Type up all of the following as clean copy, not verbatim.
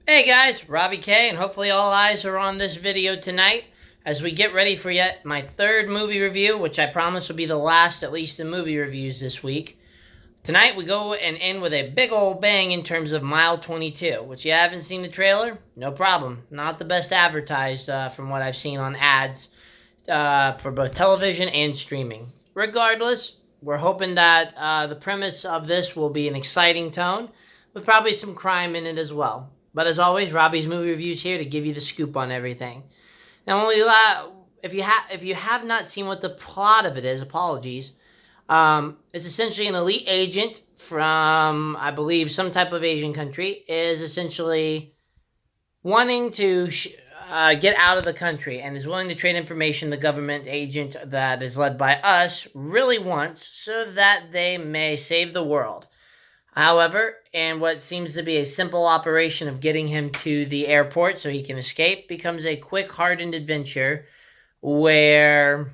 Hey guys, Robbie K, and hopefully all eyes are on this video tonight as we get ready for yet my third movie review, which I promise will be the last, at least in movie reviews this week. Tonight we go and end with a big old bang in terms of Mile 22, which you haven't seen the trailer? No problem. Not the best advertised from what I've seen on ads for both television and streaming. Regardless, we're hoping that the premise of this will be an exciting tone with probably some crime in it as well. But as always, Robbie's Movie Reviews here to give you the scoop on everything. Now, if you have not seen what the plot of it is, apologies. It's essentially an elite agent from, I believe, some type of Asian country is essentially wanting to get out of the country and is willing to trade information the government agent that is led by us really wants so that they may save the world. However, in what seems to be a simple operation of getting him to the airport so he can escape becomes a quick, hardened adventure where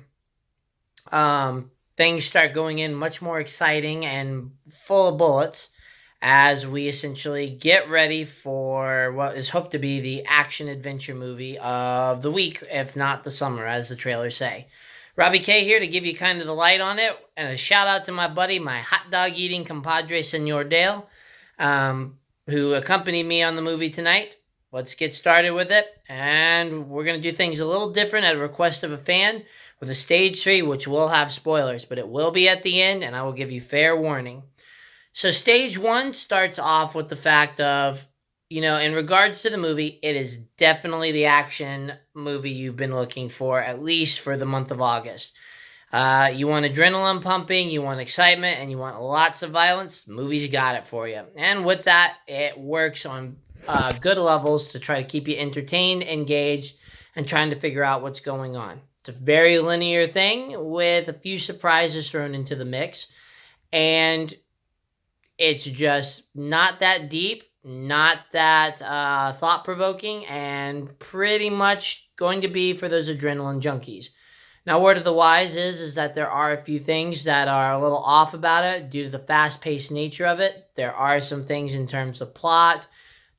things start going in much more exciting and full of bullets as we essentially get ready for what is hoped to be the action-adventure movie of the week, if not the summer, as the trailers say. Robbie K here to give you kind of the light on it, and a shout out to my buddy, my hot dog eating compadre, Senor Dale, who accompanied me on the movie tonight. Let's get started with it, and we're going to do things a little different at a request of a fan with a stage 3, which will have spoilers, but it will be at the end, and I will give you fair warning. So stage 1 starts off with the fact of, in regards to the movie, it is definitely the action movie you've been looking for, at least for the month of August. You want adrenaline pumping, you want excitement, and you want lots of violence. The movie's got it for you. And with that, it works on good levels to try to keep you entertained, engaged, and trying to figure out what's going on. It's a very linear thing with a few surprises thrown into the mix. And it's just not that deep, not that thought-provoking, and pretty much going to be for those adrenaline junkies. Now, word of the wise is that there are a few things that are a little off about it due to the fast-paced nature of it. There are some things in terms of plot,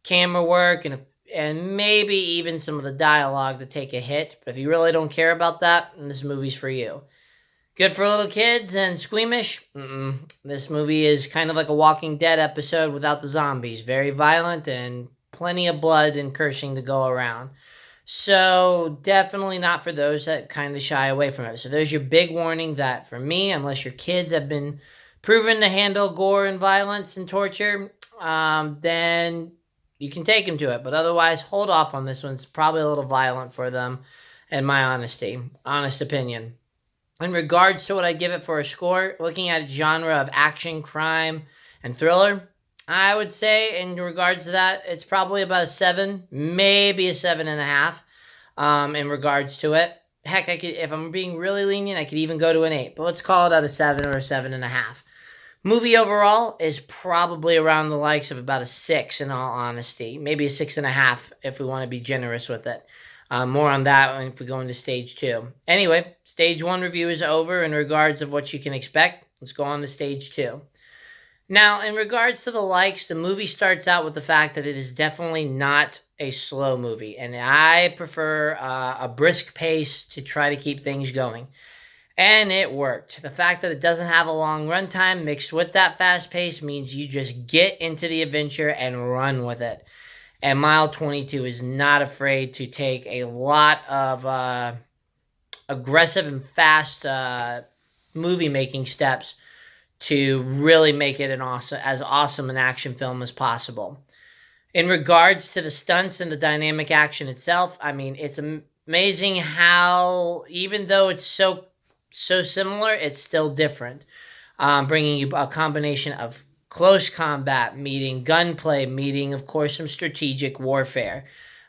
camera work, and maybe even some of the dialogue that take a hit. But if you really don't care about that, then this movie's for you. Good for little kids and squeamish? This movie is kind of like a Walking Dead episode without the zombies. Very violent and plenty of blood and cursing to go around. So definitely not for those that kind of shy away from it. So there's your big warning that for me, unless your kids have been proven to handle gore and violence and torture, then you can take them to it. But otherwise, hold off on this one. It's probably a little violent for them, in my honest opinion. In regards to what I give it for a score, looking at a genre of action, crime, and thriller, I would say in regards to that, it's probably about a 7, maybe a 7.5 in regards to it. Heck, I could, if I'm being really lenient, I could even go to an 8, but let's call it at a 7 or a 7.5. Movie overall is probably around the likes of about a 6 in all honesty. Maybe a 6.5 if we want to be generous with it. More on that if we go into stage 2. Anyway, stage 1 review is over in regards of what you can expect. Let's go on to stage 2. Now, in regards to the likes, the movie starts out with the fact that it is definitely not a slow movie. And I prefer a brisk pace to try to keep things going. And it worked. The fact that it doesn't have a long runtime mixed with that fast pace means you just get into the adventure and run with it. And Mile 22 is not afraid to take a lot of aggressive and fast movie-making steps to really make it as awesome an action film as possible. In regards to the stunts and the dynamic action itself, I mean, it's amazing how, even though it's so similar, it's still different. Bringing you a combination of close combat, meeting gunplay, meeting, of course, some strategic warfare.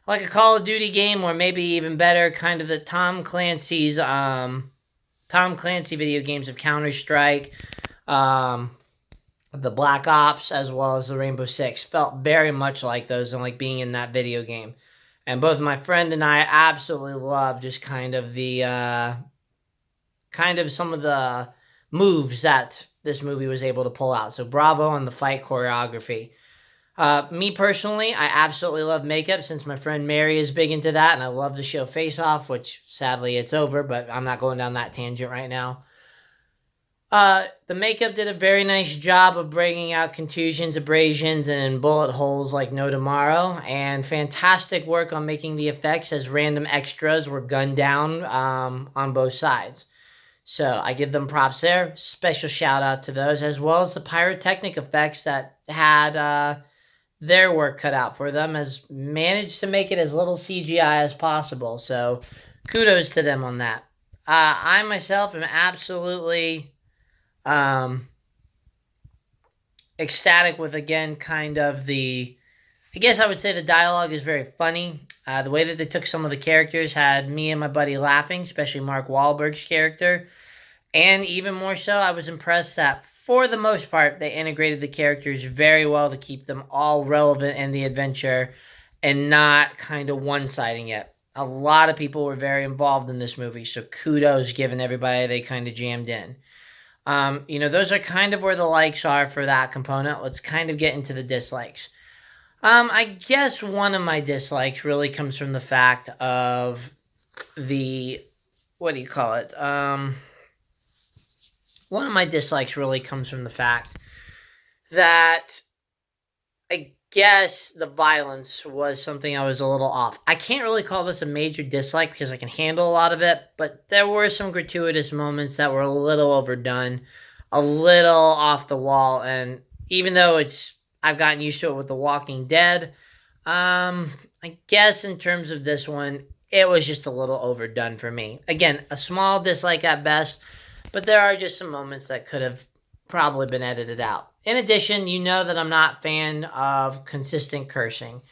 Like a Call of Duty game, or maybe even better, kind of the Tom Clancy video games of Counter-Strike, the Black Ops, as well as the Rainbow Six. Felt very much like those and like being in that video game. And both my friend and I absolutely love just kind of some of the moves that this movie was able to pull out. So bravo on the fight choreography. Me personally, I absolutely love makeup since my friend Mary is big into that, and I love the show Face Off, which sadly it's over, but I'm not going down that tangent right now. The makeup did a very nice job of bringing out contusions, abrasions, and bullet holes like no tomorrow, and fantastic work on making the effects as random extras were gunned down on both sides. So I give them props there. Special shout out to those, as well as the pyrotechnic effects that had their work cut out for them, has managed to make it as little CGI as possible. So kudos to them on that. I myself am absolutely um, ecstatic with, again, kind of the, I guess I would say the dialogue is very funny. The way that they took some of the characters had me and my buddy laughing, especially Mark Wahlberg's character. And even more so, I was impressed that for the most part, they integrated the characters very well to keep them all relevant in the adventure and not kind of one-siding it. A lot of people were very involved in this movie, so kudos given everybody they kind of jammed in. Those are kind of where the likes are for that component. Let's kind of get into the dislikes. I guess one of my dislikes really comes from the fact of the, what do you call it? One of my dislikes really comes from the fact that I guess the violence was something I was a little off. I can't really call this a major dislike because I can handle a lot of it, but there were some gratuitous moments that were a little overdone, a little off the wall, and even though I've gotten used to it with The Walking Dead, I guess in terms of this one, it was just a little overdone for me. Again, a small dislike at best, but there are just some moments that could have probably been edited out. In addition, you know that I'm not a fan of consistent cursing.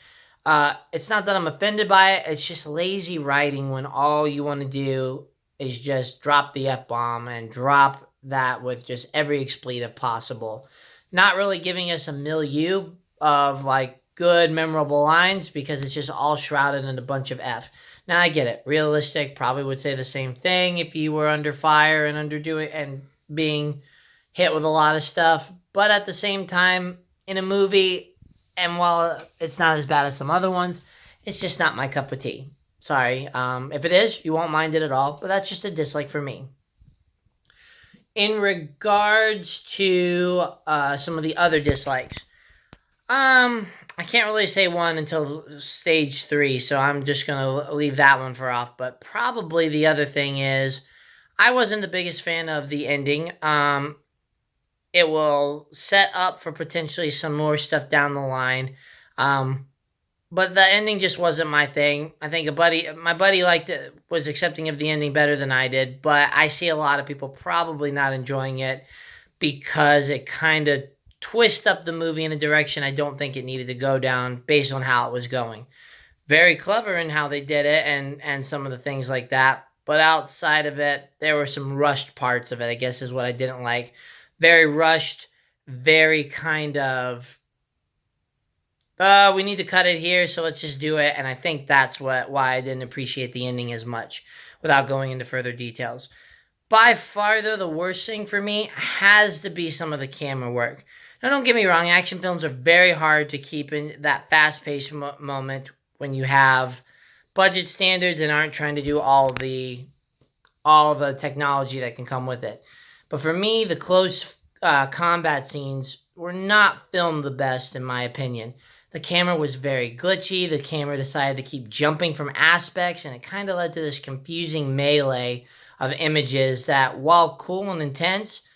It's not that I'm offended by it, it's just lazy writing when all you want to do is just drop the F-bomb and drop that with just every expletive possible. Not really giving us a milieu of like good, memorable lines because it's just all shrouded in a bunch of F. Now I get it. Realistic probably would say the same thing if you were under fire and underdoing and being hit with a lot of stuff. But at the same time, in a movie, and while it's not as bad as some other ones, it's just not my cup of tea. Sorry. If it is, you won't mind it at all. But that's just a dislike for me. In regards to some of the other dislikes, I can't really say one until stage 3, so I'm just gonna leave that one for off. But probably the other thing is, I wasn't the biggest fan of the ending. It will set up for potentially some more stuff down the line. But the ending just wasn't my thing. I think my buddy liked it, was accepting of the ending better than I did, but I see a lot of people probably not enjoying it because it kind of twists up the movie in a direction I don't think it needed to go down based on how it was going. Very clever in how they did it and some of the things like that. But outside of it, there were some rushed parts of it, I guess is what I didn't like. Very rushed, very kind of, we need to cut it here, so let's just do it. And I think that's why I didn't appreciate the ending as much without going into further details. By far, though, the worst thing for me has to be some of the camera work. Now, don't get me wrong, action films are very hard to keep in that fast-paced moment when you have budget standards and aren't trying to do all the technology that can come with it. But for me, the close combat scenes were not filmed the best, in my opinion. The camera was very glitchy. The camera decided to keep jumping from aspects, and it kind of led to this confusing melee of images that, while cool and intense,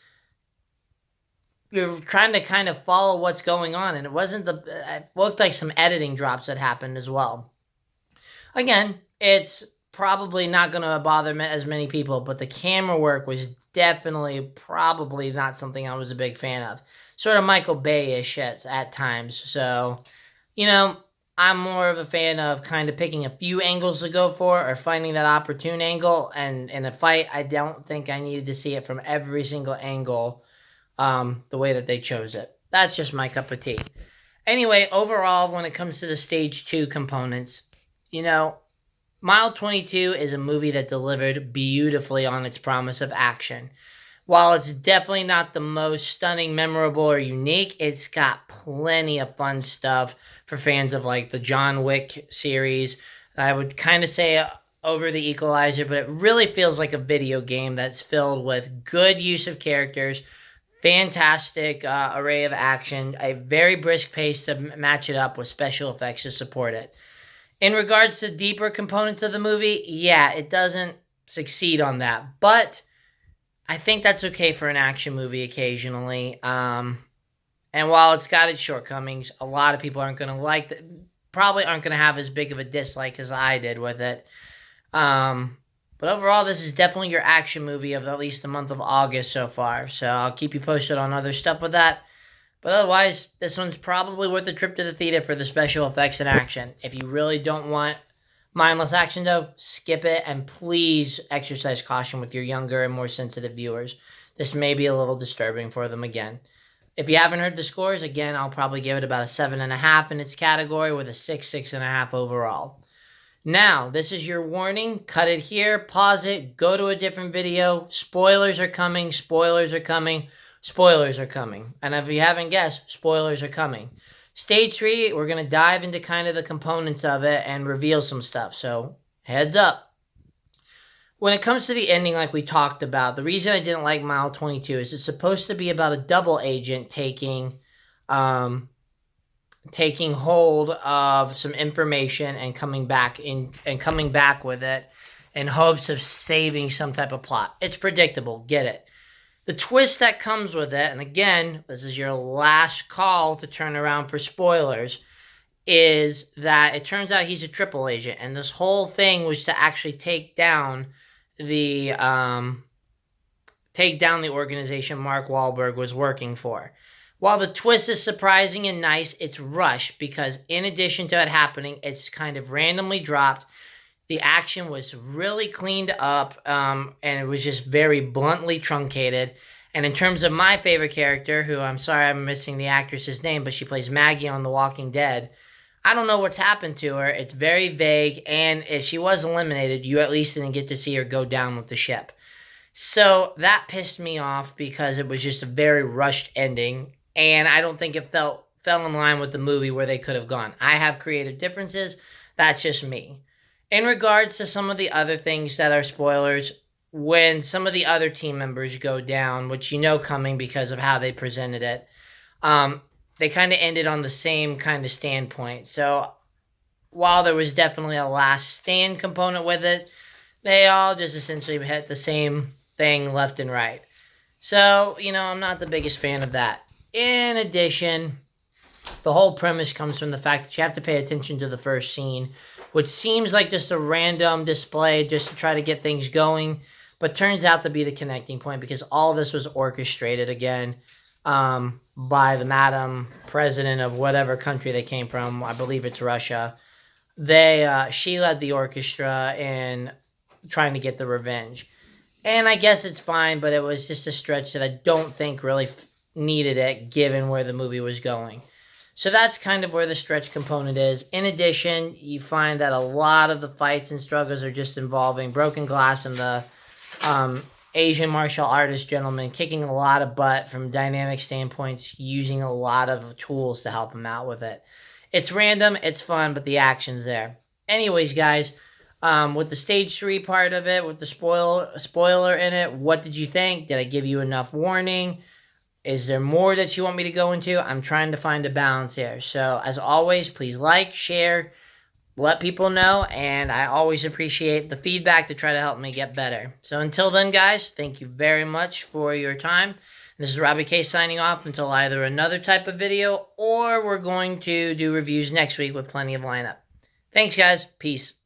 you're trying to kind of follow what's going on, and it looked like some editing drops that happened as well. Again, it's probably not going to bother as many people, but the camera work was definitely probably not something I was a big fan of. Sort of Michael Bay-ish at times. So, I'm more of a fan of kind of picking a few angles to go for or finding that opportune angle. And in a fight, I don't think I needed to see it from every single angle the way that they chose it. That's just my cup of tea. Anyway, overall, when it comes to the stage 2 components, Mile 22 is a movie that delivered beautifully on its promise of action. While it's definitely not the most stunning, memorable, or unique, it's got plenty of fun stuff for fans of like the John Wick series. I would kind of say over the Equalizer, but it really feels like a video game that's filled with good use of characters, fantastic array of action, a very brisk pace to match it up with special effects to support it. In regards to deeper components of the movie, yeah, it doesn't succeed on that, but I think that's okay for an action movie occasionally. And while it's got its shortcomings, a lot of people aren't going to like that. Probably aren't going to have as big of a dislike as I did with it. But overall, this is definitely your action movie of at least the month of August so far. So I'll keep you posted on other stuff with that. But otherwise, this one's probably worth a trip to the theater for the special effects and action. If you really don't want mindless action, though, skip it, and please exercise caution with your younger and more sensitive viewers. This may be a little disturbing for them again. If you haven't heard the scores, again, I'll probably give it about a 7.5 in its category with a 6.5 overall. Now, this is your warning. Cut it here, pause it, go to a different video. Spoilers are coming, spoilers are coming, spoilers are coming. And if you haven't guessed, spoilers are coming. Stage 3, we're going to dive into kind of the components of it and reveal some stuff. So, heads up. When it comes to the ending, like we talked about, the reason I didn't like Mile 22 is it's supposed to be about a double agent taking hold of some information and coming back with it in hopes of saving some type of plot. It's predictable, get it. The twist that comes with it, and again, this is your last call to turn around for spoilers, is that it turns out he's a triple agent, and this whole thing was to actually take down the organization Mark Wahlberg was working for. While the twist is surprising and nice, it's rushed because in addition to it happening, it's kind of randomly dropped. The action was really cleaned up, and it was just very bluntly truncated. And in terms of my favorite character, who I'm sorry I'm missing the actress's name, but she plays Maggie on The Walking Dead, I don't know what's happened to her. It's very vague, and if she was eliminated, you at least didn't get to see her go down with the ship. So that pissed me off because it was just a very rushed ending, and I don't think it fell in line with the movie where they could have gone. I have creative differences. That's just me. In regards to some of the other things that are spoilers, when some of the other team members go down, which you know coming because of how they presented it, they kind of ended on the same kind of standpoint. So while there was definitely a last stand component with it, they all just essentially hit the same thing left and right. So, I'm not the biggest fan of that. In addition, the whole premise comes from the fact that you have to pay attention to the first scene, which seems like just a random display just to try to get things going, but turns out to be the connecting point because all this was orchestrated again by the Madam President of whatever country they came from. I believe it's Russia. She led the orchestra in trying to get the revenge. And I guess it's fine, but it was just a stretch that I don't think really needed it given where the movie was going. So that's kind of where the stretch component is. In addition, you find that a lot of the fights and struggles are just involving broken glass and the Asian martial artist gentleman kicking a lot of butt from dynamic standpoints, using a lot of tools to help him out with it. It's random, it's fun, but the action's there. Anyways, guys, with the stage 3 part of it, with the spoiler in it, what did you think? Did I give you enough warning? Is there more that you want me to go into? I'm trying to find a balance here. So, as always, please like, share, let people know, and I always appreciate the feedback to try to help me get better. So, until then, guys, thank you very much for your time. This is Robbie K signing off until either another type of video or we're going to do reviews next week with plenty of lineup. Thanks, guys. Peace.